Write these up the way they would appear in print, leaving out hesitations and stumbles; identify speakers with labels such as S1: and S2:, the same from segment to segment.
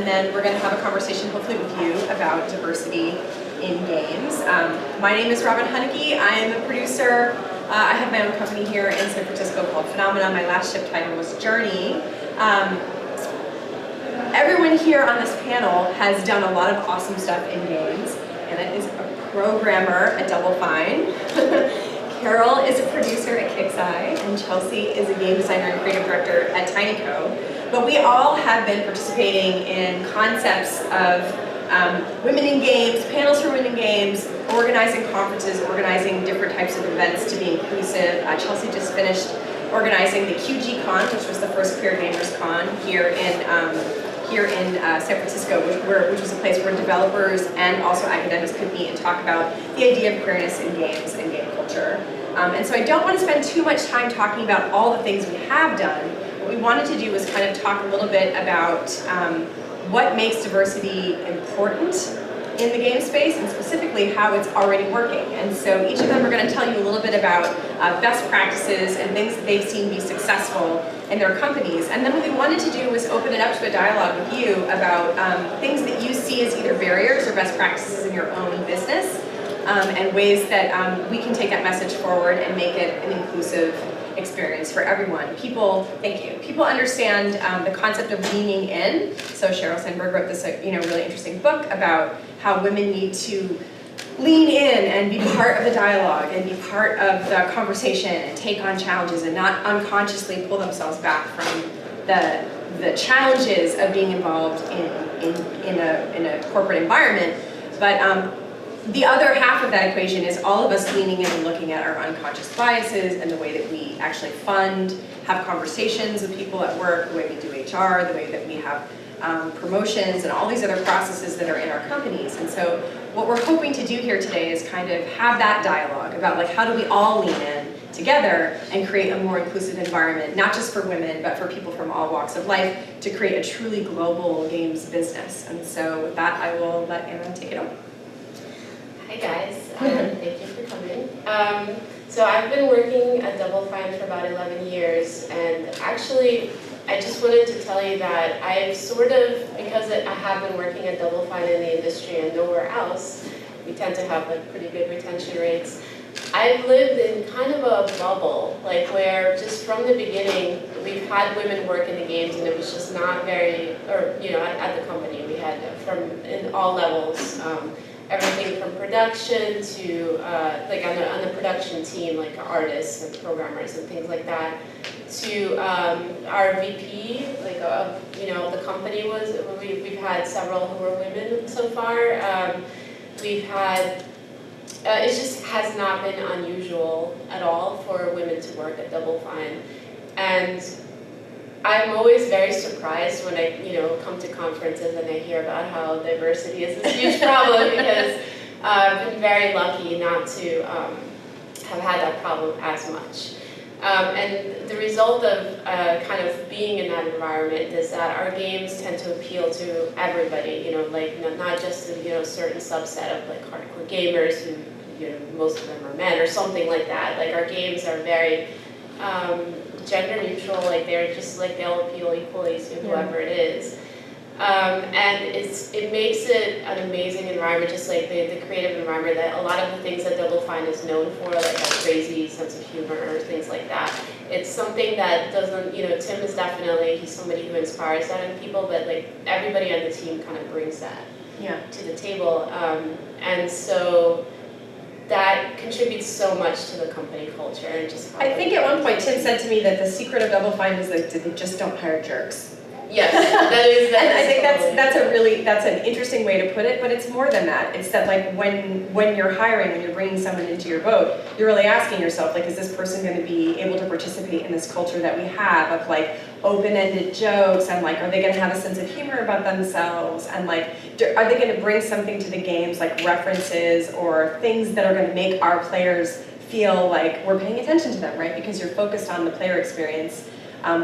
S1: and then we're going to have a conversation, hopefully with you, about diversity in games. My name is Robin Hunicke. I am a producer. I have my own company here in San Francisco called Phenomena. My last ship title was Journey. Everyone here on this panel has done a lot of awesome stuff in games. Anna is a programmer at Double Fine. Carol is a producer at KIXEYE, and Chelsea is a game designer and creative director at TinyCo. But we all have been participating in concepts of women in games, panels for women in games, organizing conferences, organizing different types of events to be inclusive. Chelsea just finished organizing the QGCon, which was the first Queer Gamers Con here in San Francisco, which was a place where developers and also academics could meet and talk about the idea of queerness in games and game culture. And so I don't want to spend too much time talking about all the things we have done. What we wanted to do was kind of talk a little bit about what makes diversity important in the game space, and specifically how it's already working. And so each of them are going to tell you a little bit about best practices and things that they've seen be successful in their companies. And then what we wanted to do was open it up to a dialogue with you about things that you see as either barriers or best practices in your own business, and ways that we can take that message forward and make it an inclusive experience for everyone. Thank you. People understand the concept of leaning in. So Sheryl Sandberg wrote this really interesting book about how women need to lean in and be part of the dialogue and be part of the conversation and take on challenges and not unconsciously pull themselves back from the challenges of being involved in a corporate environment. But the other half of that equation is all of us leaning in and looking at our unconscious biases and the way that we actually fund, have conversations with people at work, the way we do HR, the way that we have promotions and all these other processes that are in our companies. And so what we're hoping to do here today is kind of have that dialogue about like how do we all lean in together and create a more inclusive environment, not just for women, but for people from all walks of life, to create a truly global games business. And so with that, I will let Anna take it over.
S2: Hi guys, thank you for coming. So I've been working at Double Fine for about 11 years, and actually I just wanted to tell you that I've sort of, because I have been working at Double Fine in the industry and nowhere else, we tend to have like pretty good retention rates. I've lived in kind of a bubble, like where just from the beginning we've had women work in the games, and it was just not very, or at the company we had in all levels. Everything from production to like on the production team, like artists and programmers and things like that, to our VP, like the company we've had several who are women so far. We've had it just has not been unusual at all for women to work at Double Fine, and I'm always very surprised when I, come to conferences and I hear about how diversity is a huge problem, because I've been very lucky not to have had that problem as much. And the result of kind of being in that environment is that our games tend to appeal to everybody, like not just a certain subset of like hardcore gamers who, most of them are men or something like that. Like our games are very gender neutral, like they're just like they'll appeal equally to whoever it is. And it makes it an amazing environment, just like the creative environment that a lot of the things that Double Fine is known for, like a crazy sense of humor or things like that. It's something that doesn't, Tim is definitely, he's somebody who inspires that in people, but like everybody on the team kind of brings that to the table. And so that contributes so much to the company culture. And just
S1: I think at one point Tim said to me that the secret of Double Fine is that they just don't hire jerks.
S2: Yes, that is.
S1: And I think that's an interesting way to put it, but it's more than that. It's that like when you're hiring, when you're bringing someone into your boat, you're really asking yourself, like, is this person going to be able to participate in this culture that we have of like open-ended jokes, and like, are they going to have a sense of humor about themselves, and like, are they going to bring something to the games, like references or things that are going to make our players feel like we're paying attention to them, right? Because you're focused on the player experience.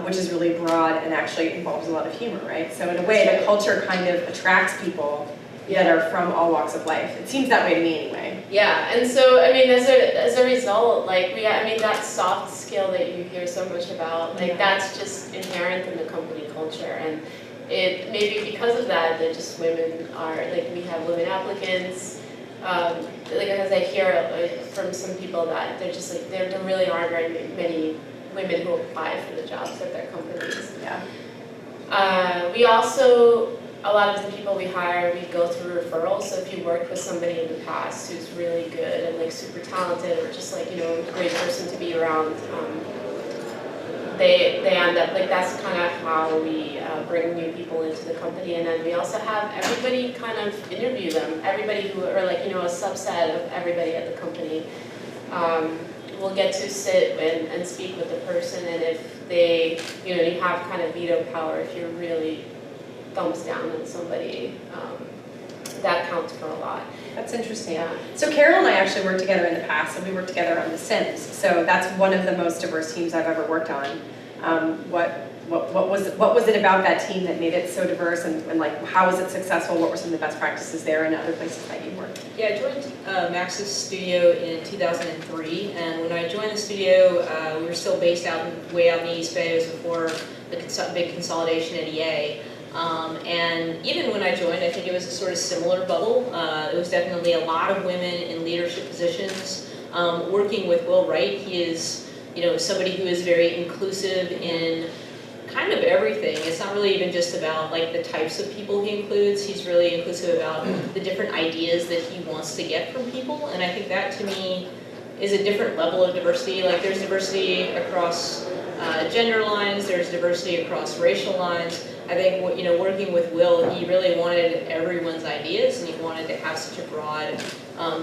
S1: Which is really broad and actually involves a lot of humor, right? So in a way, the culture kind of attracts people that are from all walks of life. It seems that way to me anyway.
S2: Yeah, and so, I mean, as a result, like, that soft skill that you hear so much about, like, that's just inherent in the company culture. And maybe because of that, that just women are, like, we have women applicants. Like, as I hear from some people that they're just like, there really aren't very many women who apply for the jobs at their companies.
S1: Yeah.
S2: We also, a lot of the people we hire, we go through referrals. So if you worked with somebody in the past who's really good and like super talented, or just like, you know, a great person to be around, they end up, like, that's kind of how we bring new people into the company. And then we also have everybody kind of interview them, everybody who, or like, you know, a subset of everybody at the company. We'll get to sit and speak with the person, and if they, you know, you have kind of veto power if you're really thumbs down on somebody, that counts for a lot.
S1: That's interesting.
S2: Yeah.
S1: So Carol and I actually worked together in the past, and we worked together on The Sims. So that's one of the most diverse teams I've ever worked on. What was it about that team that made it so diverse, and like how was it successful? What were some of the best practices there and other places that you worked?
S3: Yeah, I joined Max's studio in 2003, and when I joined the studio, we were still based way out in the East Bay. It was before the big consolidation at EA. And even when I joined, I think it was a sort of similar bubble. It was definitely a lot of women in leadership positions. Working with Will Wright, he is, you know, somebody who is very inclusive in kind of everything. It's not really even just about like the types of people he includes. He's really inclusive about the different ideas that he wants to get from people, and I think that to me is a different level of diversity. Like, there's diversity across gender lines, there's diversity across racial lines. I think, you know, working with Will, he really wanted everyone's ideas, and he wanted to have such a broad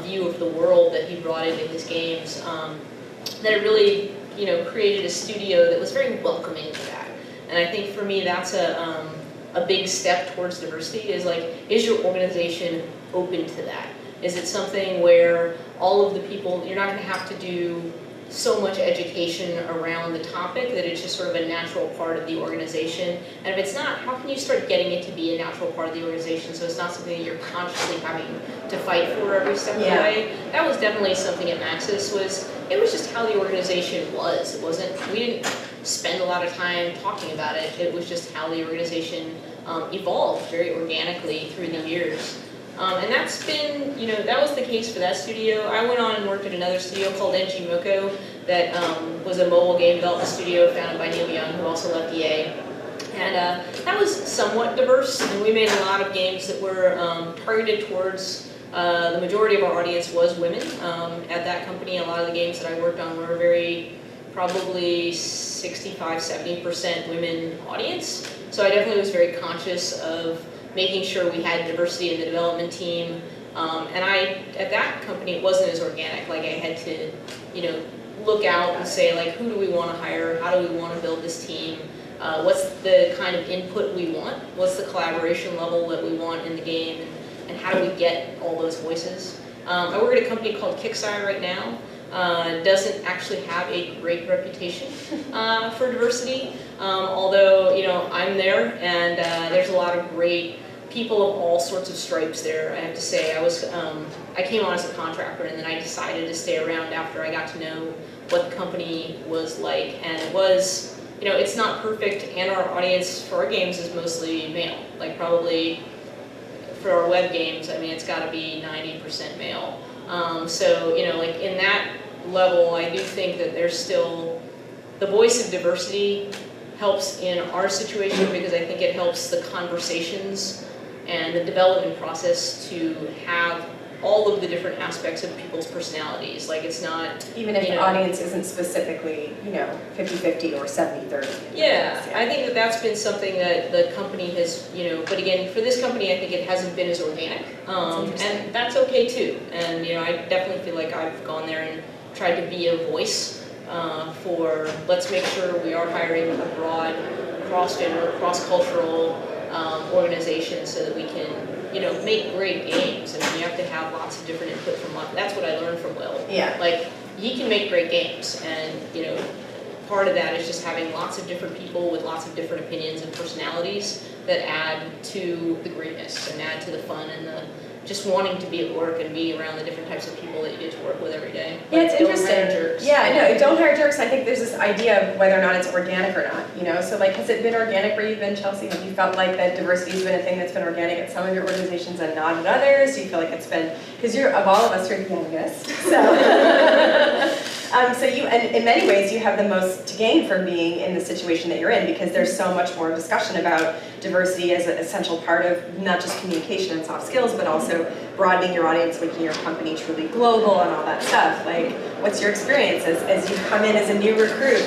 S3: view of the world that he brought into his games, that it really, you know, created a studio that was very welcoming to that. And I think for me, that's a big step towards diversity, is like, is your organization open to that? Is it something where all of the people, you're not going to have to do so much education around the topic that it's just sort of a natural part of the organization? And if it's not, how can you start getting it to be a natural part of the organization so it's not something that you're consciously having to fight for every step of the way? That was definitely something at Maxis, it was just how the organization was. It wasn't, we didn't spend a lot of time talking about it. It was just how the organization evolved very organically through the years. And that's been, you know, that was the case for that studio. I went on and worked at another studio called NG Moko that was a mobile game development studio founded by Neil Young, who also left EA. And that was somewhat diverse, and we made a lot of games that were targeted towards, the majority of our audience was women. At that company, a lot of the games that I worked on were probably 65–70% women audience. So I definitely was very conscious of making sure we had diversity in the development team. And at that company, it wasn't as organic. Like, I had to, you know, look out and say, like, who do we want to hire? How do we want to build this team? What's the kind of input we want? What's the collaboration level that we want in the game? And how do we get all those voices? I work at a company called Kixeye right now. Doesn't actually have a great reputation for diversity, although, you know, I'm there, and there's a lot of great people of all sorts of stripes there. I have to say, I came on as a contractor, and then I decided to stay around after I got to know what the company was like, and it was, you know, it's not perfect, and our audience for our games is mostly male. Like, probably for our web games, I mean, it's got to be 90% male. So, you know, like, in that level, I do think that there's still, the voice of diversity helps in our situation, because I think it helps the conversations and the development process to have all of the different aspects of people's personalities. Like, it's not,
S1: even if the audience isn't specifically, you know, 50-50 or 70-30.
S3: Yeah, I think that that's been something that the company has, you know, but again, for this company, I think it hasn't been as organic. And that's okay too. And, you know, I definitely feel like I've gone there and tried to be a voice for, let's make sure we are hiring a broad, cross-gender, cross-cultural organization so that we can, you know, make great games. I mean, you have to have lots of different input from, that's what I learned from Will.
S1: Yeah.
S3: Like, he can make great games, and, you know, part of that is just having lots of different people with lots of different opinions and personalities that add to the greatness and add to the fun and the just wanting to be at work and be around the different types of people that you get to work with every day.
S1: Yeah, it's
S3: Like, don't
S1: interesting.
S3: hire jerks.
S1: Yeah, I know. Don't hire jerks. I think there's this idea of whether or not it's organic or not. You know, so like, has it been organic where you've been, Chelsea? Have you felt like that diversity has been a thing that's been organic at some of your organizations and not at others? Do you feel like it's been, because you're of all of us, you're the youngest, so. So you, and in many ways, you have the most to gain from being in the situation that you're in, because there's so much more discussion about diversity as an essential part of not just communication and soft skills, but also broadening your audience, making your company truly global and all that stuff. Like, what's your experience as you've come in as a new recruit?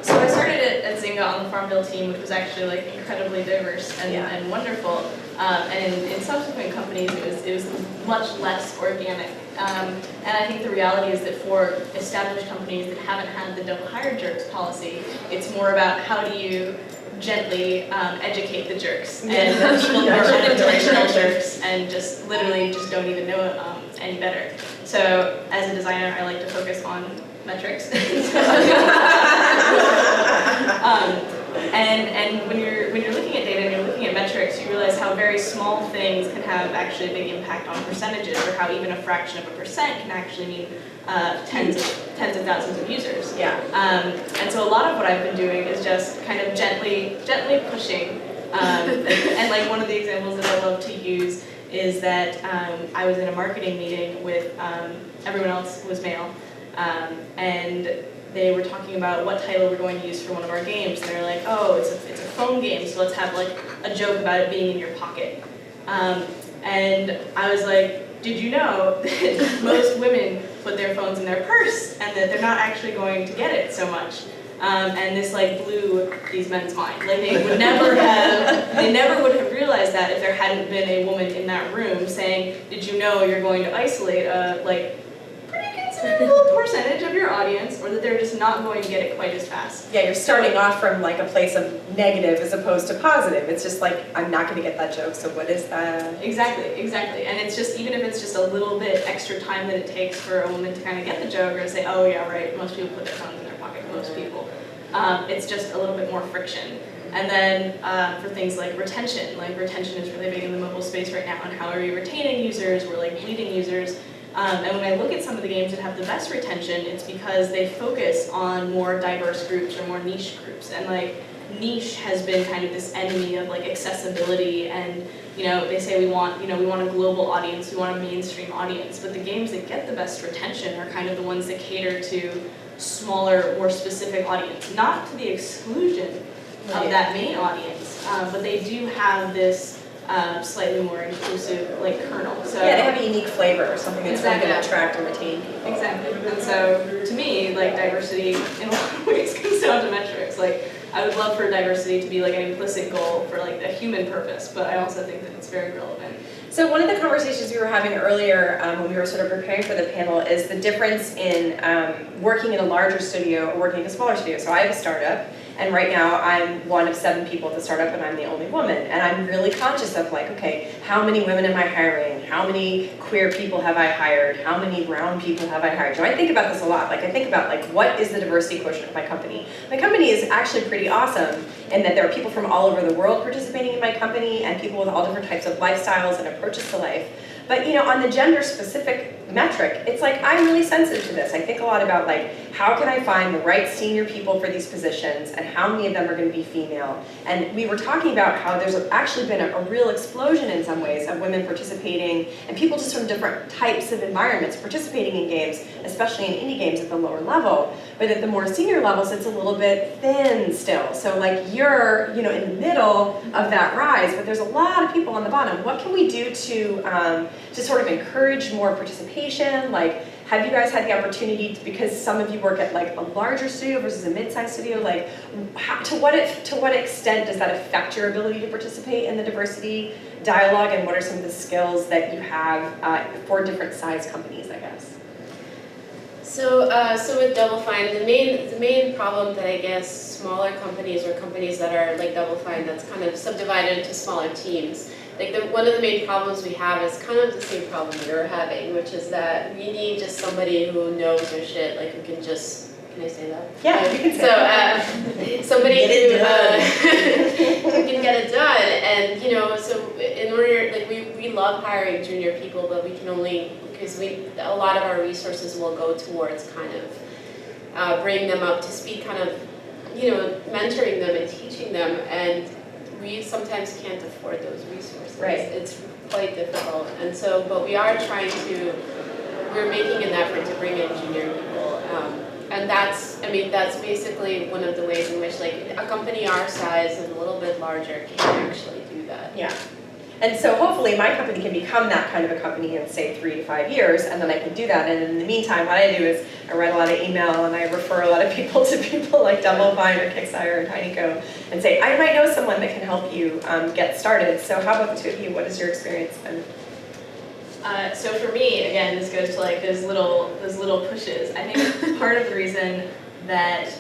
S4: So I started at Zynga on the Farmville team, which was actually like incredibly diverse and,
S1: Yeah.
S4: and wonderful. And in subsequent companies, it was much less organic. And I think the reality is that for established companies that haven't had the don't hire jerks policy, it's more about how do you gently educate the jerks and the people who are unintentional jerks and just literally just don't even know any better. So as a designer, I like to focus on metrics. And when you're looking at data and you're looking at metrics, you realize how very small things can have actually a big impact on percentages, or how even a fraction of a percent can actually mean tens of thousands of users.
S1: Yeah.
S4: And so a lot of what I've been doing is just kind of gently pushing. And like one of the examples that I love to use is that I was in a marketing meeting with everyone else was male, and they were talking about what title we're going to use for one of our games. And they were like, oh, it's a phone game, so let's have like a joke about it being in your pocket. And I was like, did you know that most women put their phones in their purse and that they're not actually going to get it so much? And this like blew these men's mind. Like they never would have realized that if there hadn't been a woman in that room saying, did you know you're going to isolate a like pretty considerable percentage of your audience, or that they're just not going to get it quite as fast.
S1: Yeah, you're starting off from like a place of negative as opposed to positive. It's just like, I'm not going to get that joke, so what is that?
S4: Exactly. And it's just, even if it's just a little bit extra time that it takes for a woman to kind of get the joke or say, oh yeah, right, most people put their phones in their pocket, most people. It's just a little bit more friction. And then for things like retention is really big in the mobile space right now, and how are you retaining users? We're like bleeding users. And when I look at some of the games that have the best retention, it's because they focus on more diverse groups or more niche groups. And like niche has been kind of this enemy of like accessibility, and you know, they say we want a global audience, we want a mainstream audience, but the games that get the best retention are kind of the ones that cater to smaller, more specific audience, not to the exclusion of that main audience, but they do have this slightly more inclusive like kernel. So
S1: Yeah, they have a unique flavor, something that's really going to
S4: Exactly.
S1: attract and retain people.
S4: Exactly. And so to me, like diversity in a lot of ways comes down to metrics. Like I would love for diversity to be like an implicit goal for like a human purpose, but I also think that it's very relevant.
S1: So one of the conversations we were having earlier when we were sort of preparing for the panel is the difference in working in a larger studio or working in a smaller studio. So I have a startup, and right now I'm one of 7 people at the startup, and I'm the only woman. And I'm really conscious of like, okay, how many women am I hiring? How many queer people have I hired? How many brown people have I hired? So I think about this a lot. Like I think about like, what is the diversity quotient of my company? My company is actually pretty awesome in that there are people from all over the world participating in my company, and people with all different types of lifestyles and approaches to life. But you know, on the gender-specific metric, it's like I'm really sensitive to this. I think a lot about like, how can I find the right senior people for these positions, and how many of them are going to be female? And we were talking about how there's actually been a real explosion in some ways of women participating, and people just from different types of environments participating in games, especially in indie games at the lower level. But at the more senior levels, it's a little bit thin still. So like you're, you know, in the middle of that rise, but there's a lot of people on the bottom. What can we do to sort of encourage more participation? Like, have you guys had the opportunity to, because some of you work at like a larger studio versus a mid-sized studio, like to what extent does that affect your ability to participate in the diversity dialogue, and what are some of the skills that you have for different size companies, I guess?
S2: So with Double Fine, the main problem that I guess smaller companies or companies that are like Double Fine, that's kind of subdivided into smaller teams. Like one of the main problems we have is kind of the same problem you're having, which is that we need just somebody who knows their shit, like who can just, can I say that?
S1: Yeah, you can say that.
S2: So somebody who can get it done, And, so in order, like, we love hiring junior people, but we can only, because a lot of our resources will go towards kind of bringing them up to speed, kind of, mentoring them and teaching them, and we sometimes can't afford those resources.
S1: Right.
S2: It's quite difficult, and so, but we are we're making an effort to bring in junior people, and that's basically one of the ways in which, like, a company our size and a little bit larger can actually do that.
S1: Yeah. And so hopefully my company can become that kind of a company in, say, 3 to 5 years, and then I can do that. And in the meantime, what I do is I write a lot of email and I refer a lot of people to people like Double Fine or Kicksire or TinyCo and say, I might know someone that can help you get started. So how about the two of you? What has your experience been?
S4: So for me, again, this goes to like those little pushes. I think part of the reason that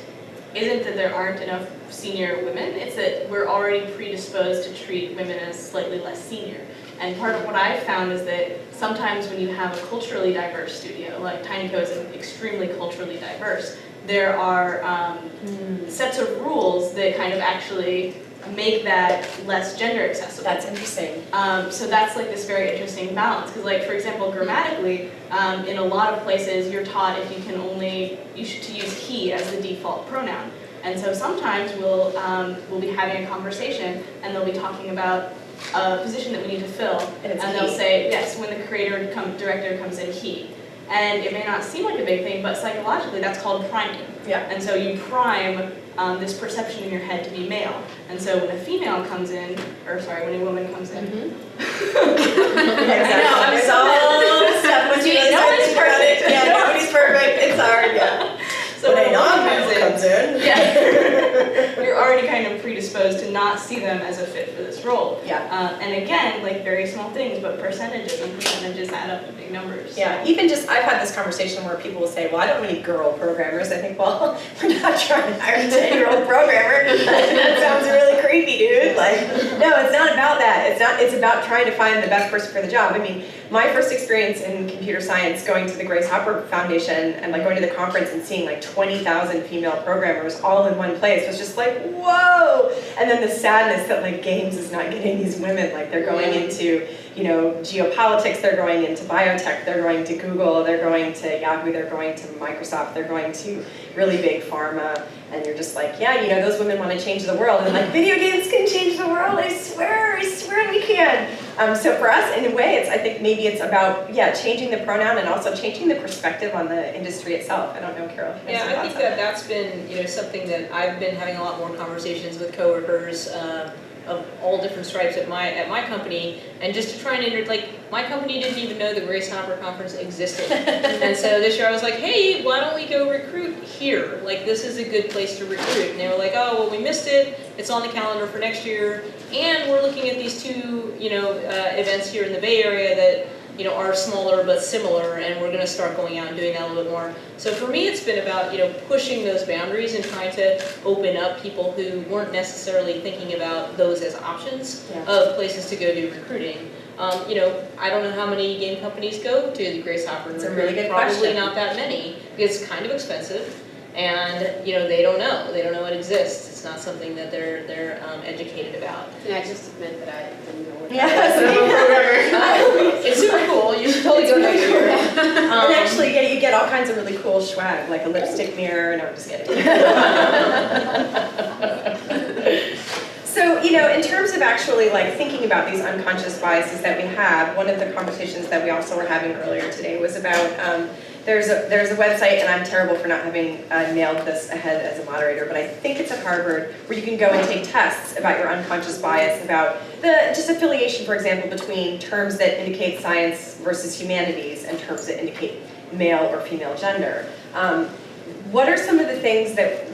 S4: isn't that there aren't enough senior women, it's that we're already predisposed to treat women as slightly less senior. And part of what I've found is that sometimes when you have a culturally diverse studio, like TinyCo is extremely culturally diverse, there are sets of rules that kind of actually make that less gender accessible.
S1: That's interesting.
S4: So that's like this very interesting balance, because like for example grammatically, in a lot of places you're taught if you can to use he as the default pronoun. And so sometimes we'll be having a conversation and they'll be talking about a position that we need to fill,
S1: And it's
S4: they'll
S1: he.
S4: say, yes, when the director comes in, he. And it may not seem like a big thing, but psychologically that's called priming.
S1: Yeah.
S4: And so you prime this perception in your head to be male. And so when a female comes in, when a woman comes in,
S1: Exactly.
S4: I'm
S1: There's
S4: so
S1: all this stuff when you really start
S4: nobody's
S1: thinking about it.
S4: perfect.
S1: Yeah, nobody's perfect. It's hard, yeah.
S4: So when a woman
S1: comes in.
S4: yeah, you're already kind of predisposed to not see them as a fit for this role.
S1: Yeah.
S4: And again, like very small things, but percentages add up to big numbers.
S1: Yeah, even just, I've had this conversation where people will say, well, I don't need girl programmers. I think, well, we're not trying to hire a 10-year-old programmer. That sounds really creepy, dude. Like, no, it's not about that. It's about trying to find the best person for the job. I mean, my first experience in computer science going to the Grace Hopper Foundation and like going to the conference and seeing like 20,000 female programmers all in one place was just like, whoa! And then the sadness that like games is not getting these women, like they're going into, geopolitics, they're going into biotech, they're going to Google, they're going to Yahoo, they're going to Microsoft, they're going to really big pharma, and you're just like, yeah, those women want to change the world, and like, video games can change the world, I swear we can. So for us, in a way, I think maybe it's about, changing the pronoun and also changing the perspective on the industry itself. I don't know, Carol. if you have some
S3: Yeah, I think
S1: thoughts on
S3: that's been, something that I've been having a lot more conversations with coworkers of all different stripes at my company, and just to try and my company didn't even know the Grace Hopper Conference existed. And so this year I was like, hey, why don't we go recruit here? Like, this is a good place to recruit. And they were like, oh, well, we missed it. It's on the calendar for next year. And we're looking at these two, events here in the Bay Area that, are smaller but similar, and we're going to start going out and doing that a little bit more. So for me, it's been about, pushing those boundaries and trying to open up people who weren't necessarily thinking about those as options of places to go do recruiting. I don't know how many game companies go to the Grace Hopper.
S1: It's a really good
S3: Probably
S1: question.
S3: not that many, because it's kind of expensive, and they don't know it exists. It's not something that they're educated about.
S2: Can I just admit that I didn't know what
S3: It's super cool. You should totally go next year.
S1: And actually, you get all kinds of really cool swag, like a lipstick mirror. No, I'm just kidding. So, in terms of actually like thinking about these unconscious biases that we have, one of the conversations that we also were having earlier today was about there's a website, and I'm terrible for not having nailed this ahead as a moderator, but I think it's at Harvard, where you can go and take tests about your unconscious bias, about the just affiliation, for example, between terms that indicate science versus humanities and terms that indicate male or female gender. What are some of the things that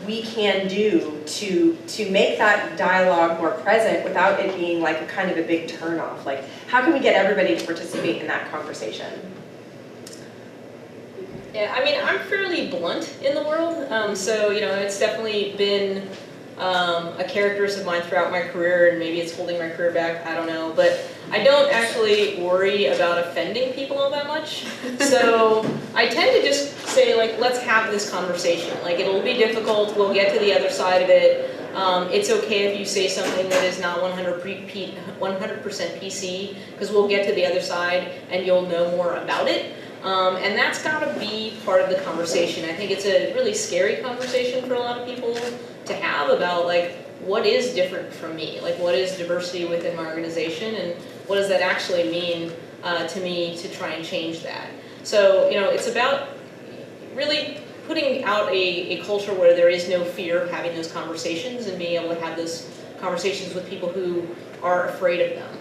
S1: we can do to make that dialogue more present without it being like a kind of a big turnoff? Like, how can we get everybody to participate in that conversation?
S3: Yeah, I mean, I'm fairly blunt in the world, so it's definitely been a characteristic of mine throughout my career, and maybe it's holding my career back, I don't know, but I don't actually worry about offending people all that much. So I tend to just say, like, let's have this conversation. Like, it'll be difficult, we'll get to the other side of it, It's okay if you say something that is not 100% PC, because we'll get to the other side and you'll know more about it. And that's gotta be part of the conversation. I think it's a really scary conversation for a lot of people to have about like, what is different from me? Like, what is diversity within my organization, and what does that actually mean to me to try and change that? So, it's about really putting out a culture where there is no fear of having those conversations and being able to have those conversations with people who are afraid of them.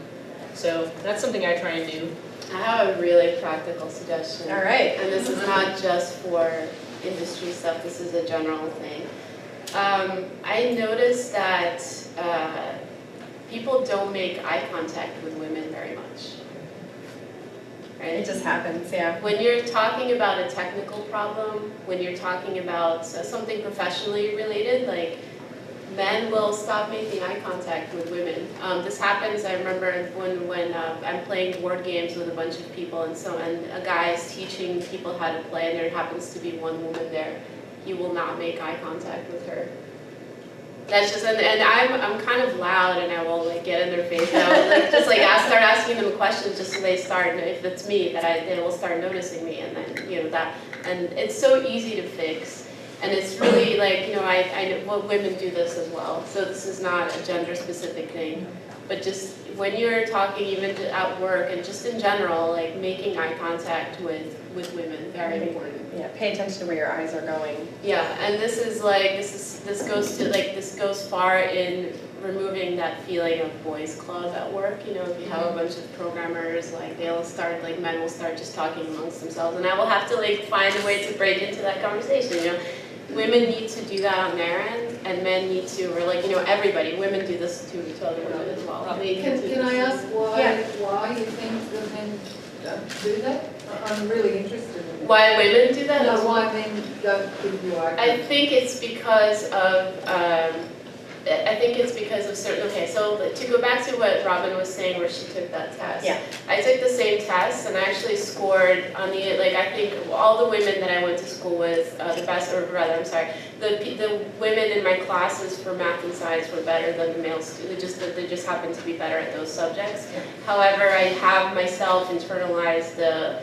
S3: So that's something I try and do.
S2: I have a really practical suggestion.
S1: All right.
S2: And this is not just for industry stuff, this is a general thing. I noticed that people don't make eye contact with women very much. Right?
S1: It just happens, yeah.
S2: When you're talking about a technical problem, when you're talking about something professionally related, like men will stop making eye contact with women. This happens, I remember when I'm playing board games with a bunch of people and a guy is teaching people how to play and there happens to be one woman there. He will not make eye contact with her. That's just, and I'm kind of loud and I will like get in their face and I will start asking them questions just so they start, if it's me, they will start noticing me, and then, and it's so easy to fix. And it's really like, I know well, women do this as well, so this is not a gender specific thing. But just when you're talking even at work and just in general, like making eye contact with women, very important.
S1: Yeah, pay attention to where your eyes are going.
S2: Yeah, and this goes far in removing that feeling of boys club at work. If you have a bunch of programmers, like men will start just talking amongst themselves, and I will have to find a way to break into that conversation. Women need to do that on their end, and men need to, or everybody, women do this to other women as well.
S5: Can I ask why you think that men do that? I'm really interested in it.
S2: Why women do that?
S5: No, why men don't give you eye
S2: I think it's because of certain, okay, so to go back to what Robin was saying where she took that test.
S1: Yeah.
S2: I took the same test and I actually scored on the, I think all the women that I went to school with, the women in my classes for math and science were better than the male students, they just happened to be better at those subjects.
S5: Yeah.
S2: However, I have myself internalized the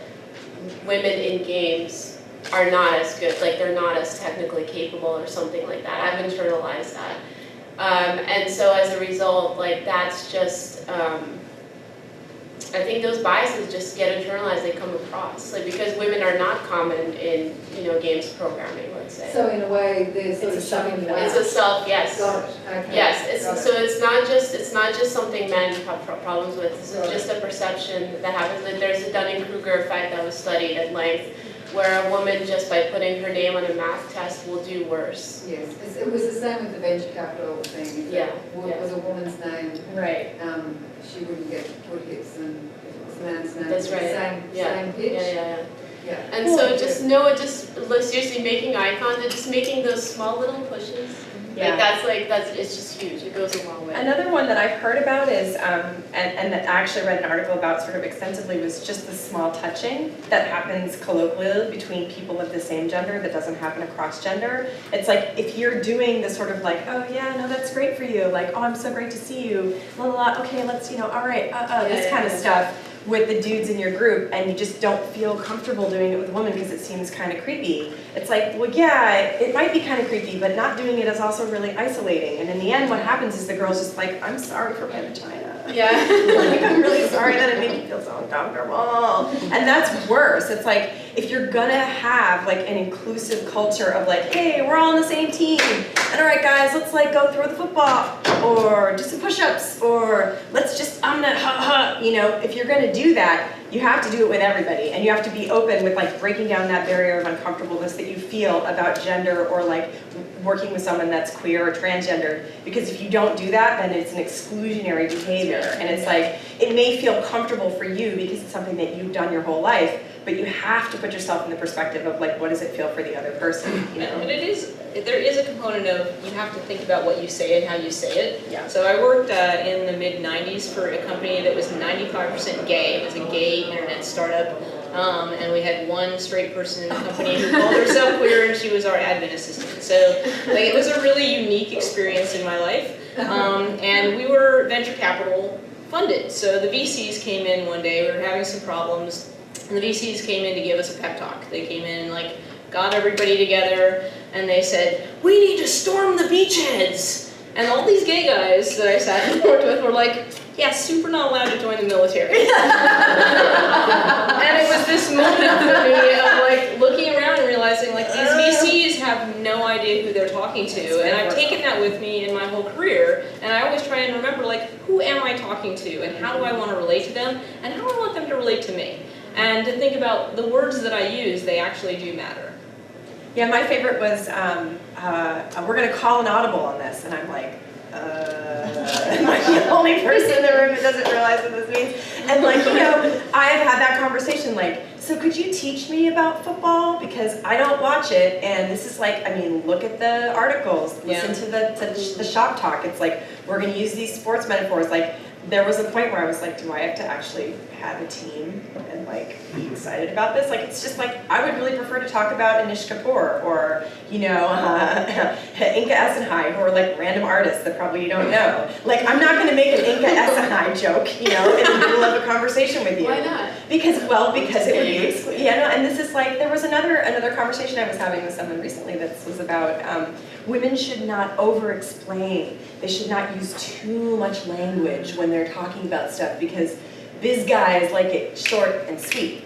S2: women in games are not as good, they're not as technically capable or something like that. I've internalized that. And so as a result, that's just, I think those biases just get internalized, they come across, because women are not common in, games programming, let's say.
S5: So in a way, there's sort of shutting you out.
S2: It's a self, yes.
S5: Got it, okay.
S2: Yes,
S5: Got it.
S2: so it's not just something men have problems with, this is just a perception that happens. There's a Dunning-Kruger effect that was studied at length, where a woman, just by putting her name on a math test, will do worse.
S5: Yes, it was the same with the venture capital thing. If
S2: Yeah,
S5: it was a woman's name,
S1: Right.
S5: she wouldn't get good hits, and if it was a man's name,
S2: That's
S5: it was
S2: right.
S5: same pitch.
S2: Yeah.
S5: Yeah.
S2: And so seriously making eye contact, just making those small little pushes.
S1: Yeah.
S2: It's just huge, it goes a long way.
S1: Another one that I've heard about is, and that I actually read an article about sort of extensively, was just the small touching that happens colloquially between people of the same gender that doesn't happen across gender. It's like, if you're doing the sort of oh yeah, no, that's great for you, oh, I'm so great to see you, la la la, okay, let's, all right, this kind of stuff with the dudes in your group, and you just don't feel comfortable doing it with a woman because it seems kind of creepy. It's like, well, yeah, it might be kind of creepy, but not doing it is also really isolating. And in the end, what happens is the girl's just like, I'm sorry for my vagina.
S2: Yeah.
S1: I'm really sorry that it made me feel so uncomfortable. And that's worse. It's like, if you're gonna have an inclusive culture of hey, we're all on the same team, and all right guys, let's go throw the football, or do some push-ups, or let's just, I'm gonna if you're gonna do that, you have to do it with everybody, and you have to be open with breaking down that barrier of uncomfortableness that you feel about gender, or working with someone that's queer or transgendered, because if you don't do that, then it's an exclusionary behavior, and it's it may feel comfortable for you because it's something that you've done your whole life, but you have to put yourself in the perspective of what does it feel for the other person,
S3: But there is a component of, you have to think about what you say and how you say it.
S1: Yeah.
S3: So I worked in the mid-90s for a company that was 95% gay. It was a gay internet startup. And we had one straight person in the company who called herself queer, and she was our admin assistant. So like, it was a really unique experience in my life. And we were venture capital funded. So the VCs came in one day, we were having some problems, and the VCs came in to give us a pep talk. They came in and like got everybody together, and they said, "We need to storm the beachheads." And all these gay guys that I sat and worked with were like, "Yeah, super not allowed to join the military." And it was this moment for me of like looking around and realizing like these VCs have no idea who they're talking to, and I've taken that with me in my whole career, and I always try and remember like, who am I talking to, and how do I want to relate to them, and how do I want them to relate to me, and to think about the words that I use, they actually do matter.
S1: Yeah, my favorite was, we're gonna call an audible on this, and I'm like, am I the only person in the room that doesn't realize what this means? And like, you know, I've had that conversation like, so could you teach me about football? Because I don't watch it, and this is like, I mean, look at the articles, listen to the shop talk. It's like, we're gonna use these sports metaphors. Like, there was a point where I was like, do I have to actually have a team and like be excited about this? Like, it's just like, I would really prefer to talk about Anish Kapoor or, you know, Inka Essenhai, who are like random artists that probably you don't know. Like, I'm not gonna make an Inka Essenhai joke, you know, in the middle of a conversation with you.
S2: Why not?
S1: Because it would be, yeah, no, and this is like, there was another conversation I was having with someone recently that was about women should not over-explain. They should not use too much language when they're talking about stuff because biz guys like it short and sweet.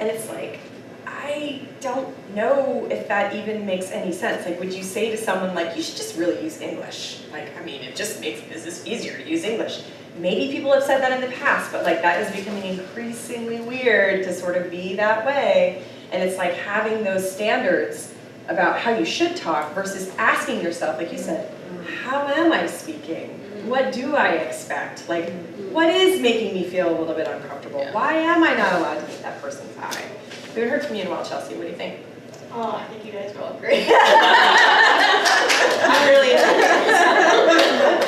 S1: And it's like, I don't know if that even makes any sense. Like, would you say to someone like, you should just really use English? Like, I mean, it just makes business easier to use English. Maybe people have said that in the past, but like that is becoming increasingly weird to sort of be that way. And it's like having those standards about how you should talk versus asking yourself, like you said, how am I speaking? What do I expect? Like, what is making me feel a little bit uncomfortable? Why am I not allowed to meet that person's eye? We haven't heard from you in a while, Chelsea. What do you think?
S4: Oh, I think you guys are all great. I'm really enjoying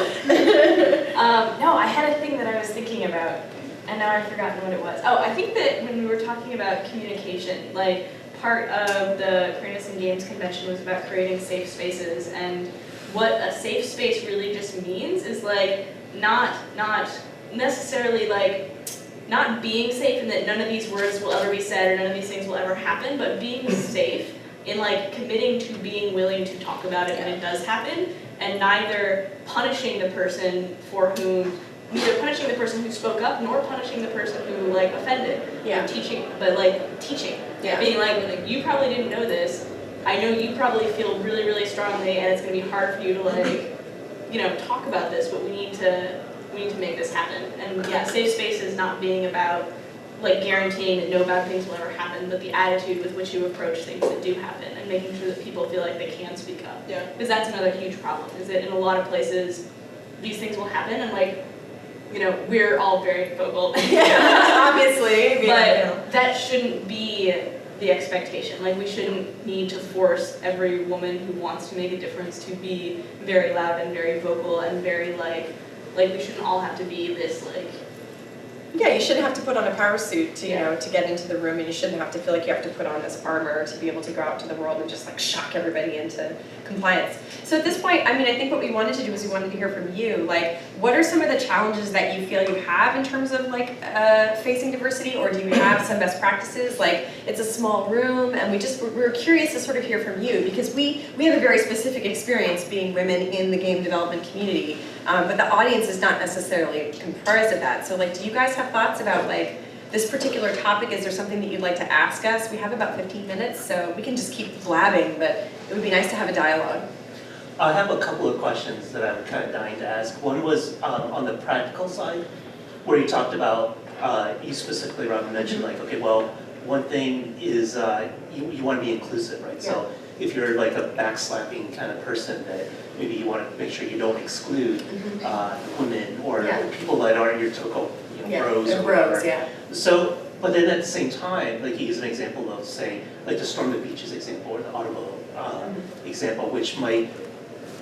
S4: no, I had a thing that I was thinking about, and now I've forgotten what it was. Oh, I think that when we were talking about communication, like part of the Queerness in Games convention was about creating safe spaces, and what a safe space really just means is like not necessarily like not being safe in that none of these words will ever be said or none of these things will ever happen, but being safe in like committing to being willing to talk about it when it does happen, and neither punishing the person neither punishing the person who spoke up nor punishing the person who like offended.
S1: Yeah.
S4: Teaching.
S1: Yeah.
S4: Being like, you probably didn't know this. I know you probably feel really, really strongly, and it's going to be hard for you to like, you know, talk about this, but we need to make this happen. And yeah, safe space is not being about like guaranteeing that no bad things will ever happen, but the attitude with which you approach things that do happen, and making sure that people feel like they can speak up.
S3: Yeah.
S4: Because that's another huge problem. Is that in a lot of places, these things will happen, and like, you know, we're all very vocal.
S1: Obviously.
S4: But that shouldn't be the expectation. Like, we shouldn't need to force every woman who wants to make a difference to be very loud and very vocal and very like we shouldn't all have to be this like.
S1: Yeah, you shouldn't have to put on a power suit to, you know, to get into the room, and you shouldn't have to feel like you have to put on this armor to be able to go out to the world and just like shock everybody into compliance. So at this point, I mean, I think what we wanted to do is we wanted to hear from you. Like, what are some of the challenges that you feel you have in terms of like facing diversity, or do you have some best practices? Like, it's a small room, and we're curious to sort of hear from you because we have a very specific experience being women in the game development community, but the audience is not necessarily comprised of that. So like, do you guys have thoughts about like this particular topic? Is there something that you'd like to ask us? We have about 15 minutes, so we can just keep blabbing, but it would be nice to have a dialogue.
S6: I have a couple of questions that I'm kind of dying to ask. One was on the practical side, where you talked about, you specifically, Robin, mentioned like, okay, well, one thing is you want to be inclusive, right? So if you're like a backslapping kind of person, that maybe you want to make sure you don't exclude women or people that aren't your typical bros or whatever. So, but then at the same time, like you use an example of saying, like the Storm the Beaches example or the Audible example, which might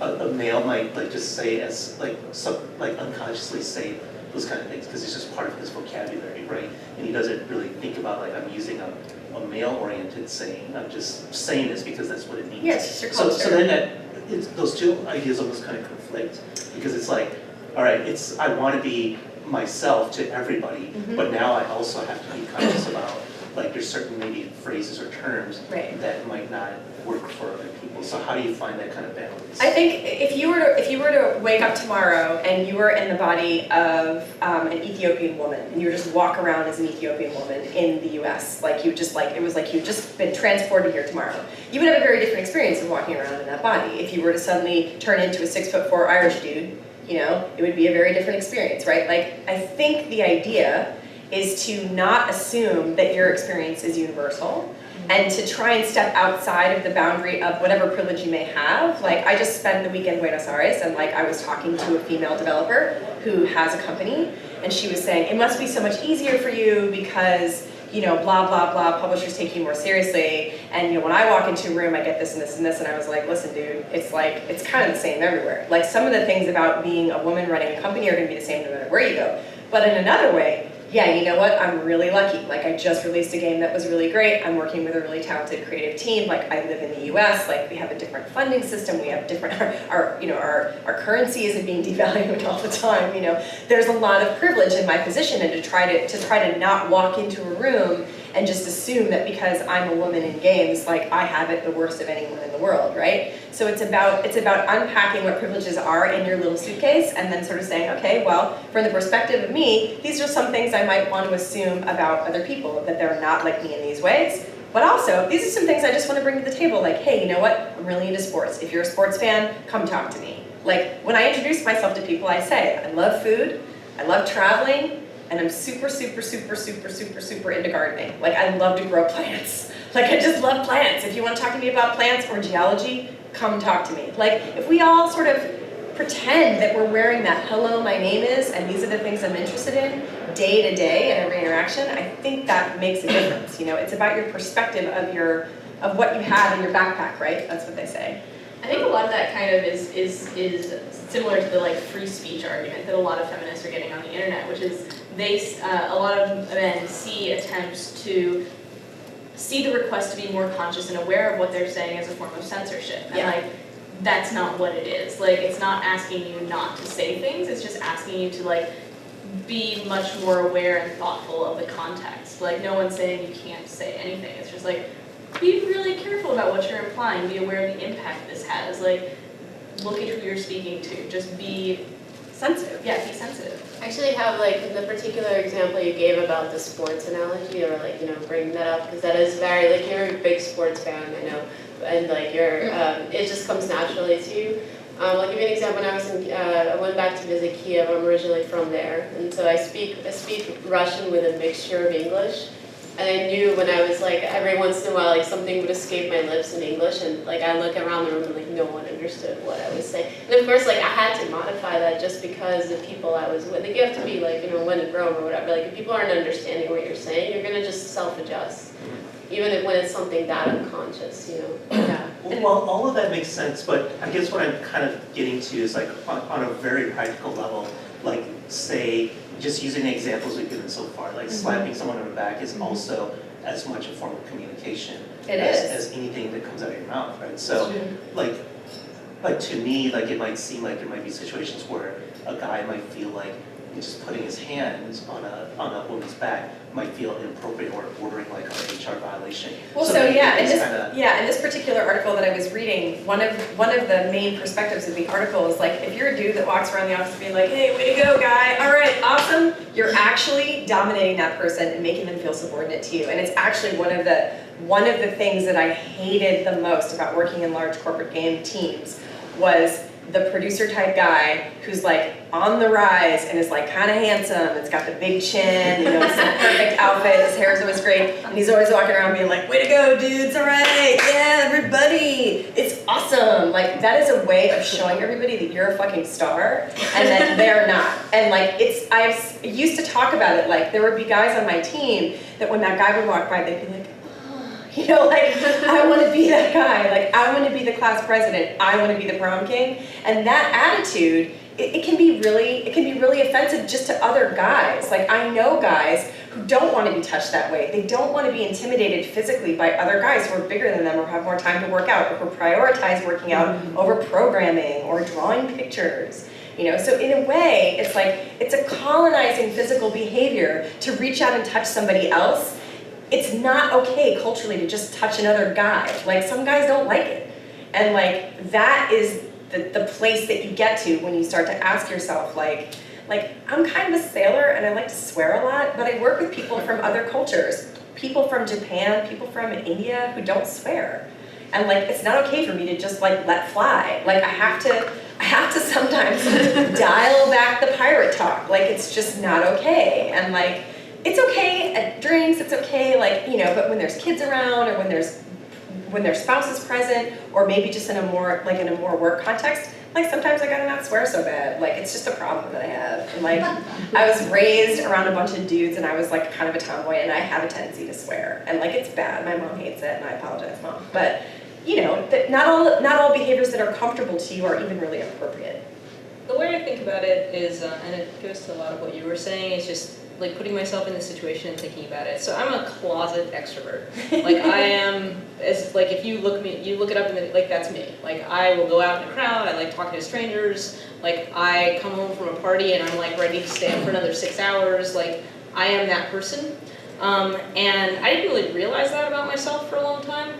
S6: a male might like just say as like like unconsciously say those kind of things because it's just part of his vocabulary, right? And he doesn't really think about like I'm using a male-oriented saying. I'm just saying this because that's what it means.
S1: Yeah, it's just your
S6: So
S1: culture.
S6: then those two ideas almost kind of conflict because it's like, all right, I want to be myself to everybody, but now I also have to be conscious about like there's certain maybe phrases or terms
S1: Right.
S6: that might not work for other people. So how do you find that kind of balance?
S1: I think if you were to wake up tomorrow and you were in the body of an Ethiopian woman and you were just walk around as an Ethiopian woman in the U.S., like you just like it was like you'd just been transported here tomorrow, you would have a very different experience of walking around in that body. If you were to suddenly turn into a 6'4" Irish dude, you know, it would be a very different experience, right? Like I think the idea is to not assume that your experience is universal and to try and step outside of the boundary of whatever privilege you may have. Like I just spent the weekend in Buenos Aires and like I was talking to a female developer who has a company and she was saying, it must be so much easier for you because, you know, blah, blah, blah, publishers take you more seriously. And, you know, when I walk into a room, I get this and this and this. And I was like, listen, dude, it's like, it's kind of the same everywhere. Like some of the things about being a woman running a company are gonna be the same no matter where you go. But in another way, yeah, you know what, I'm really lucky. Like I just released a game that was really great. I'm working with a really talented creative team. Like I live in the US, like we have a different funding system. We have different, our currency isn't being devalued all the time. You know, there's a lot of privilege in my position and to try to not walk into a room and just assume that because I'm a woman in games, like I have it the worst of anyone in the world, right? So it's about unpacking what privileges are in your little suitcase and then sort of saying, okay, well, from the perspective of me, these are some things I might want to assume about other people, that they're not like me in these ways. But also, these are some things I just want to bring to the table, like, hey, you know what? I'm really into sports. If you're a sports fan, come talk to me. Like, when I introduce myself to people, I say, I love food, I love traveling, and I'm super, super, super, super, super, super into gardening. Like, I love to grow plants. Like, I just love plants. If you want to talk to me about plants or geology, come talk to me. Like, if we all sort of pretend that we're wearing that hello, my name is, and these are the things I'm interested in, day to day in every interaction, I think that makes a difference. You know, it's about your perspective of what you have in your backpack, right? That's what they say.
S4: I think a lot of that kind of is similar to the like free speech argument that a lot of feminists are getting on the internet, which is a lot of men see attempts to see the request to be more conscious and aware of what they're saying as a form of censorship. And like, that's not what it is. Like, it's not asking you not to say things, it's just asking you to like be much more aware and thoughtful of the context. Like, no one's saying you can't say anything. It's just like, be really careful about what you're implying, be aware of the impact this has. Like, look at who you're speaking to, just be sensitive. Yeah, be sensitive.
S2: I actually have like the particular example you gave about the sports analogy, or like, you know, bringing that up, because that is very, like, you're a big sports fan, I know, and like it just comes naturally to you. I'll give you an example. When I was I went back to visit Kiev. I'm originally from there, and so I speak Russian with a mixture of English. And I knew when I was like, every once in a while, like something would escape my lips in English, and like I look around the room and like no one understood what I was saying. And of course, like I had to modify that just because the people I was with, like you have to be like, you know, when in Rome or whatever. Like if people aren't understanding what you're saying, you're gonna just self-adjust, even when it's something that unconscious, you know.
S1: Yeah.
S6: Well, all of that makes sense, but I guess what I'm kind of getting to is like on a very practical level, like say, just using the examples we've given so far, like slapping someone on the back is also as much a form of communication as anything that comes out of your mouth, right? So, like to me, like it might seem like there might be situations where a guy might feel like just putting his hands on a woman's back might feel inappropriate or bordering like an HR violation.
S1: Well, so yeah, in this particular article that I was reading, one of the main perspectives of the article is like, if you're a dude that walks around the office being like, hey, way to go, guy, all right, awesome, you're actually dominating that person and making them feel subordinate to you. And it's actually one of the things that I hated the most about working in large corporate game teams was the producer type guy who's like on the rise and is like kind of handsome, it's got the big chin, you know, it's in a perfect outfit, his hair is always great, and he's always walking around being like, way to go dudes, all right, yeah, everybody, it's awesome. Like that is a way of showing everybody that you're a fucking star and that they're not. And like I used to talk about it, like there would be guys on my team that when that guy would walk by, they'd be like, oh, You know, like, I want to be that guy. Like, I want to be the class president. I want to be the prom king. And that attitude, it can be really offensive just to other guys. Like, I know guys who don't want to be touched that way. They don't want to be intimidated physically by other guys who are bigger than them or have more time to work out, or who prioritize working out over programming or drawing pictures. You know, so in a way, it's like, it's a colonizing physical behavior to reach out and touch somebody else. It's not okay culturally to just touch another guy. Like, some guys don't like it. And like, that is the place that you get to when you start to ask yourself, like, I'm kind of a sailor and I like to swear a lot, but I work with people from other cultures, people from Japan, people from India who don't swear. And like, it's not okay for me to just like let fly. Like, I have to sometimes dial back the pirate talk. Like, it's just not okay. And like, it's okay at drinks, it's okay, like, you know, but when there's kids around, or when their spouse is present, or maybe just in a more work context, like, sometimes I gotta not swear so bad. Like, it's just a problem that I have. And like, I was raised around a bunch of dudes, and I was like kind of a tomboy, and I have a tendency to swear. And like, it's bad. My mom hates it, and I apologize, Mom. But you know, not all behaviors that are comfortable to you are even really appropriate.
S3: The way I think about it is, and it goes to a lot of what you were saying, is just like putting myself in the situation and thinking about it. So I'm a closet extrovert. Like, I am, as like, if you look it up, and like, that's me. Like, I will go out in a crowd, I like talking to strangers, like, I come home from a party and I'm like ready to stay up for another 6 hours. Like, I am that person. And I didn't really realize that about myself for a long time.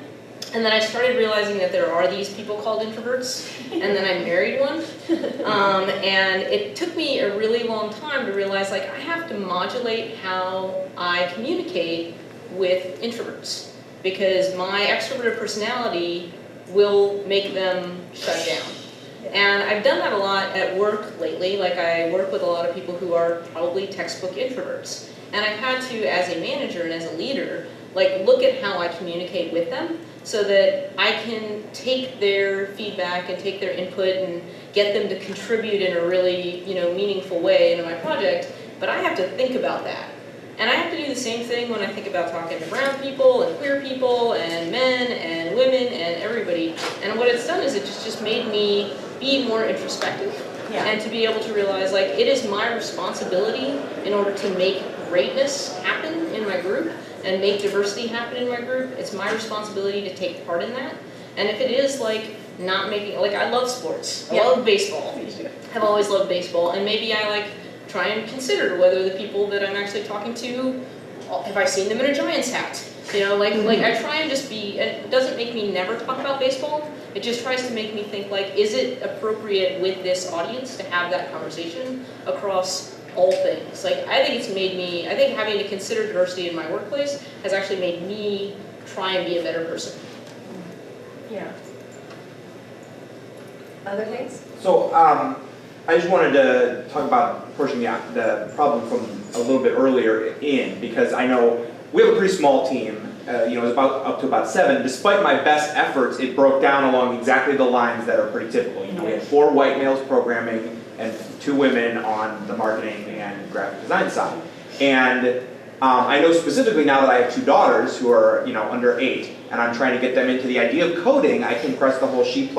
S3: And then I started realizing that there are these people called introverts, and then I married one. And it took me a really long time to realize, like, I have to modulate how I communicate with introverts, because my extroverted personality will make them shut down. And I've done that a lot at work lately. Like, I work with a lot of people who are probably textbook introverts. And I've had to, as a manager and as a leader, like, look at how I communicate with them, so that I can take their feedback and take their input and get them to contribute in a really, you know, meaningful way into my project. But I have to think about that. And I have to do the same thing when I think about talking to brown people and queer people and men and women and everybody. And what it's done is it just made me be more introspective.
S1: Yeah.
S3: And to be able to realize, like, it is my responsibility in order to make greatness happen in my group and make diversity happen in my group. It's my responsibility to take part in that. And if it is like not making, like, I love sports. I love baseball. I've always loved baseball. And maybe I like try and consider whether the people that I'm actually talking to, have I seen them in a Giants hat? You know, like I try and just be, it doesn't make me never talk about baseball. It just tries to make me think, like, is it appropriate with this audience to have that conversation across all things? Like, I think I think having to consider diversity in my workplace has actually made me try and be a better person.
S1: Yeah. Other things?
S7: So, I just wanted to talk about approaching the problem from a little bit earlier in, because I know we have a pretty small team. You know, it's up to about 7. Despite my best efforts, it broke down along exactly the lines that are pretty typical. You know, we had 4 white males programming and 2 women on the marketing and graphic design side. And I know specifically now that I have 2 daughters who are, you know, under 8, and I'm trying to get them into the idea of coding. I can press the whole She++,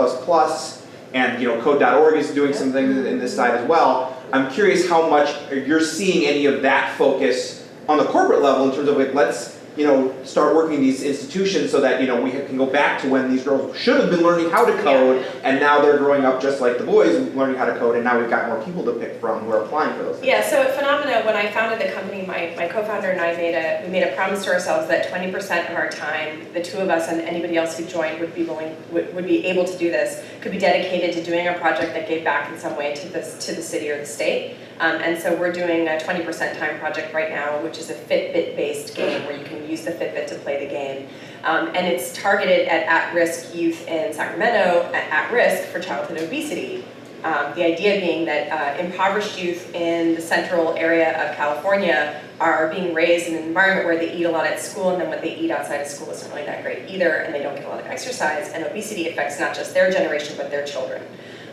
S7: and, you know, Code.org is doing some things in this side as well. I'm curious how much you're seeing any of that focus on the corporate level in terms of, like, let's, you know, start working these institutions so that, you know, we can go back to when these girls should have been learning how to code, and now they're growing up just like the boys learning how to code, and now we've got more people to pick from who are applying for those things.
S1: Yeah, so at Phenomena, when I founded the company, my co-founder and I made a promise to ourselves that 20% of our time, the 2 of us and anybody else who joined would be able to do this, could be dedicated to doing a project that gave back in some way to the city or the state. And so we're doing a 20% time project right now, which is a Fitbit-based game where you can use the Fitbit to play the game. And it's targeted at-risk youth in Sacramento, at risk for childhood obesity. The idea being that impoverished youth in the central area of California are being raised in an environment where they eat a lot at school, and then what they eat outside of school isn't really that great either, and they don't get a lot of exercise, and obesity affects not just their generation, but their children.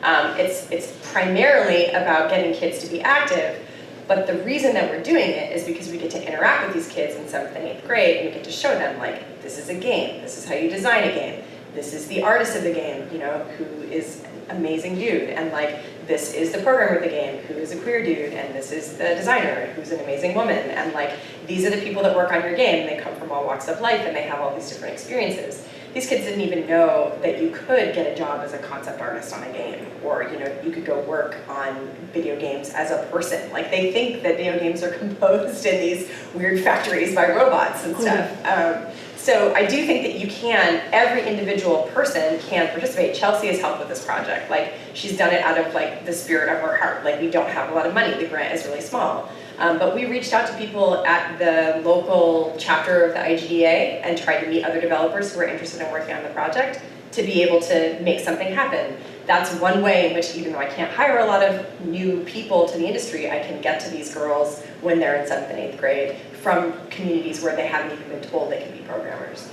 S1: It's primarily about getting kids to be active, But the reason that we're doing it is because we get to interact with these kids in 7th and 8th grade, and we get to show them, like, this is a game, this is how you design a game, this is the artist of the game, you know, who is an amazing dude, and like, this is the programmer of the game, who is a queer dude, and this is the designer, who's an amazing woman, and like, these are the people that work on your game, and they come from all walks of life, and they have all these different experiences. These kids didn't even know that you could get a job as a concept artist on a game, or you know, you could go work on video games as a person. Like, they think that video games are composed in these weird factories by robots and stuff. So I do think that you can, every individual person can participate. Chelsea has helped with this project. Like, she's done it out of like the spirit of her heart. Like, we don't have a lot of money, the grant is really small. But we reached out to people at the local chapter of the IGDA and tried to meet other developers who were interested in working on the project to be able to make something happen. That's one way in which, even though I can't hire a lot of new people to the industry, I can get to these girls when they're in 7th and 8th grade from communities where they haven't even been told they can be programmers.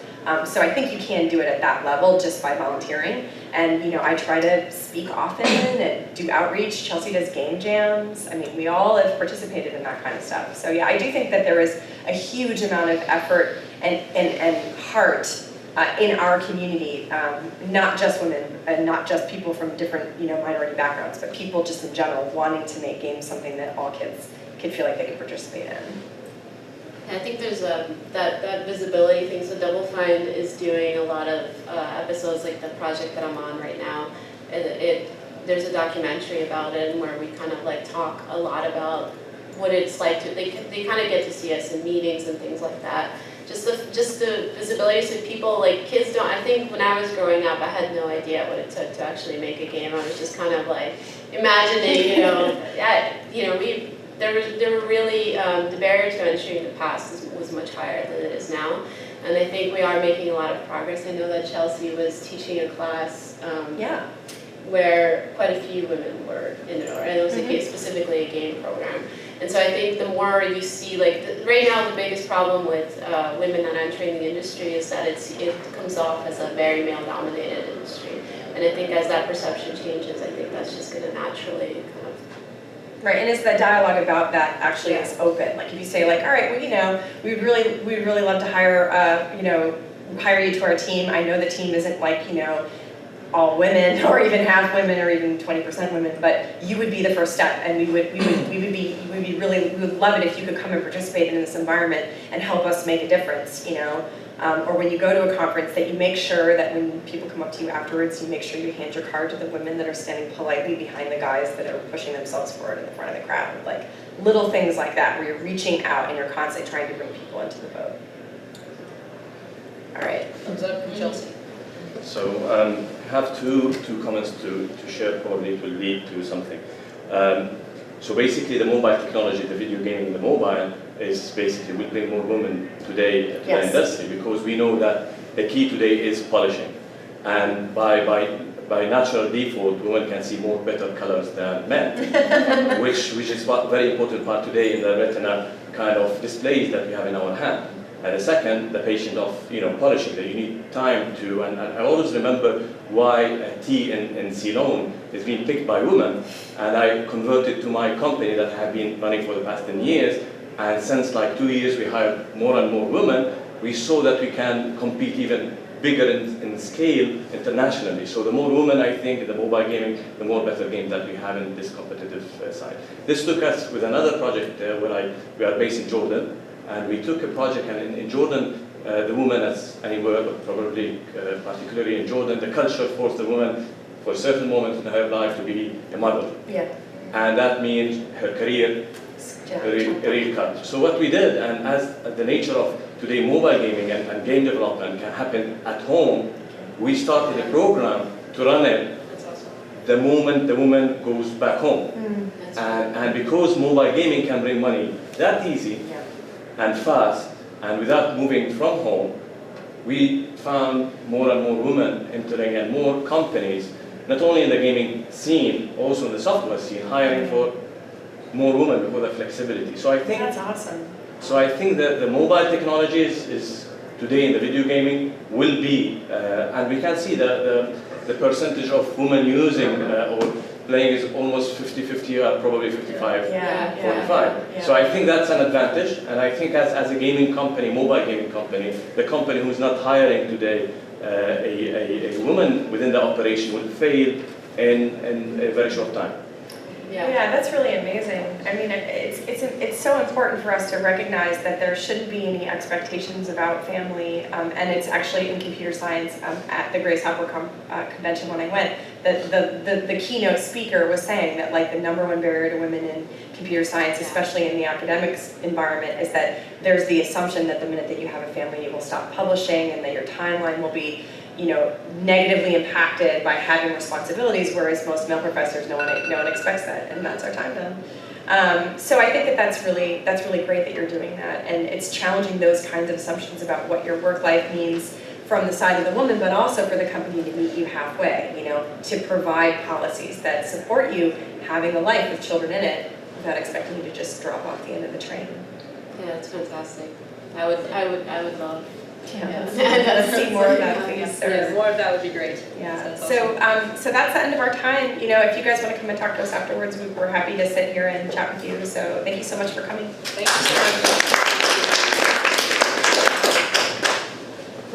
S1: So I think you can do it at that level just by volunteering. And you know, I try to speak often and do outreach. Chelsea does game jams. I mean, we all have participated in that kind of stuff. So yeah, I do think that there is a huge amount of effort and heart in our community, not just women and not just people from different, you know, minority backgrounds, but people just in general wanting to make games something that all kids can feel like they can participate in.
S2: I think there's that visibility thing. So Double Fine is doing a lot of episodes, like the project that I'm on right now. There's a documentary about it, and where we kind of like talk a lot about what it's like to. They kind of get to see us in meetings and things like that. Just the visibility, so people, like, kids don't. I think when I was growing up, I had no idea what it took to actually make a game. I was just kind of like imagining, you know, there were really, the barrier to entry in the past was much higher than it is now. And I think we are making a lot of progress. I know that Chelsea was teaching a class where quite a few women were in it, and it was a case, specifically a game program. And so I think the more you see, like, right now the biggest problem with women that are entering the industry is that it comes off as a very male-dominated industry. And I think as that perception changes, I think that's just going to naturally kind of.
S1: Right, and it's the dialogue about that actually is open. Like, if you say, like, all right, well, you know, we'd really love to hire, hire you to our team. I know the team isn't like, you know, all women or even half women or even 20% women, but you would be the first step, and we would love it if you could come and participate in this environment and help us make a difference, you know. Or when you go to a conference, that you make sure that when people come up to you afterwards, you make sure you hand your card to the women that are standing politely behind the guys that are pushing themselves forward in the front of the crowd. Like, little things like that, where you're reaching out and you're constantly trying to bring people into the boat. All right.
S3: Thumbs up from Chelsea.
S8: So I have two comments to share. Probably it will lead to something. So basically, the mobile technology, the video gaming, the mobile, is basically will bring more women today to the industry, because we know that the key today is polishing, and by natural default, women can see more better colors than men, which is a very important part today in the retina kind of displays that we have in our hand. And the second, the patient of polishing, that you need time to, and I always remember why T in Ceylon is being picked by women, and I converted to my company that I have been running for the past 10 years, and since like 2 years we hired more and more women. We saw that we can compete even bigger in scale internationally. So the more women, I think, in the mobile gaming, the more better game that we have in this competitive side. This took us with another project where we are based in Jordan. And we took a project, and in Jordan, the woman, as anywhere, but probably particularly in Jordan, the culture forced the woman, for a certain moment in her life, to be a mother.
S1: Yeah.
S8: And that means her career cut. So what we did, and as the nature of today mobile gaming and game development can happen at home, we started a program to run it the moment the woman goes back home. And because mobile gaming can bring money that easy, and fast, and without moving from home, we found more and more women entering, and more companies, not only in the gaming scene, also in the software scene, hiring for more women with the flexibility. So I think
S1: that's awesome.
S8: So I think that the mobile technology is today in the video gaming will be, and we can see the percentage of women using or playing is almost 50-50, probably 55.
S1: Yeah,
S8: 45.
S1: yeah.
S8: So I think that's an advantage, and I think as a gaming company, mobile gaming company, the company who's not hiring today a woman within the operation will fail in a very short time.
S1: Yeah, that's really amazing. I mean, it's so important for us to recognize that there shouldn't be any expectations about family, and it's actually in computer science at the Grace Hopper convention when I went, the keynote speaker was saying that like the #1 barrier to women in computer science, especially in the academics environment, is that there's the assumption that the minute that you have a family, you will stop publishing and that your timeline will be negatively impacted by having responsibilities, whereas most male professors, no one expects that, and that's our time then. So I think that that's really great that you're doing that, and it's challenging those kinds of assumptions about what your work life means from the side of the woman, but also for the company to meet you halfway, to provide policies that support you having a life with children in it without expecting you to just drop off the end of the train.
S2: Yeah, it's fantastic. I would love.
S1: Let's see more of that, please, sir.
S3: Yeah, more of that would be great.
S1: Yeah,
S3: That's
S1: so,
S3: awesome.
S1: so that's the end of our time. If you guys want to come and talk to us afterwards, we're happy to sit here and chat with you. So thank you so much for coming.
S3: Thank you so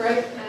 S3: much.
S5: Great.